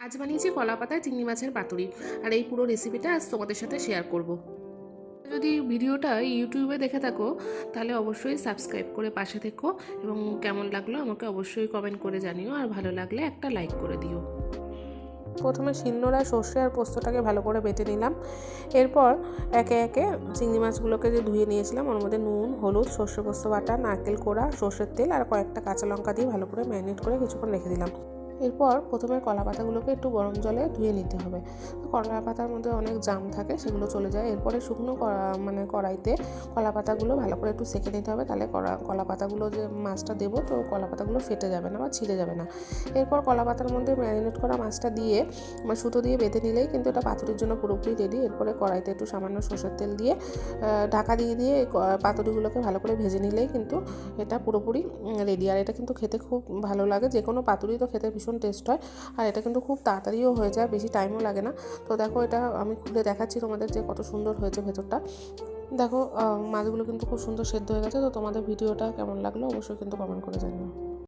আজ বানিয়েছি কলা পাতায় চিংড়ি মাছের পাতুরি, আর এই পুরো রেসিপিটা আজ তোমাদের সাথে শেয়ার করব। যদি ভিডিওটা ইউটিউবে দেখে থাকো তাহলে অবশ্যই সাবস্ক্রাইব করে পাশে থেকো, এবং কেমন লাগলো আমাকে অবশ্যই কমেন্ট করে জানিও, আর ভালো লাগলে একটা লাইক করে দিও। প্রথমে শিলনোড়ায় সর্ষে আর পোস্তটাকে ভালো করে বেটে নিলাম। এরপর একে একে চিংড়ি মাছগুলোকে যে ধুয়ে নিয়েছিলাম ওর মধ্যে নুন, হলুদ, সর্ষে পোস্ত বাটা, নারকেল কোড়া, সর্ষের তেল আর কয়েকটা কাঁচা লঙ্কা দিয়ে ভালো করে ম্যারিনেট করে কিছুক্ষণ রেখে দিলাম। এরপর প্রথমে কলা পাতাগুলোকে একটু গরম জলে ধুয়ে নিতে হবে। কলা পাতার মধ্যে অনেক জাম থাকে, সেগুলো চলে যায়। এরপরে শুকনো কড়াইতে কলা পাতাগুলো ভালো করে একটু সেঁকে নিতে হবে, তাহলে কলা পাতাগুলো যে মাছটা দেবো তো কলা পাতাগুলো ফেটে যাবে না বা ছিঁড়ে যাবে না। এরপর কলা পাতার মধ্যে ম্যারিনেট করা মাছটা দিয়ে সুতো দিয়ে বেঁধে নিলেই কিন্তু এটা পাতুরির জন্য পুরোপুরি রেডি। এরপরে কড়াইতে একটু সামান্য সর্ষের তেল দিয়ে ঢাকা দিয়ে দিয়ে পাতুরিগুলোকে ভালো করে ভেজে নিলেই কিন্তু এটা পুরোপুরি রেডি। আর এটা কিন্তু খেতে খুব ভালো লাগে, যে কোনো পাতুরি তো খেতে ভীষণ টেস্ট হয়। আর এটা কিন্তু খুব তাড়াতাড়িও হয়ে যায়, বেশি টাইমও লাগে না। তো দেখো, এটা আমি খুলে দেখাচ্ছি তোমাদের যে কত সুন্দর হয়েছে ভেতরটা। দেখো মাছগুলো কিন্তু খুব সুন্দর সেদ্ধ হয়ে গেছে। তো তোমাদের ভিডিওটা কেমন লাগলো অবশ্যই কিন্তু কমেন্ট করে জানিও।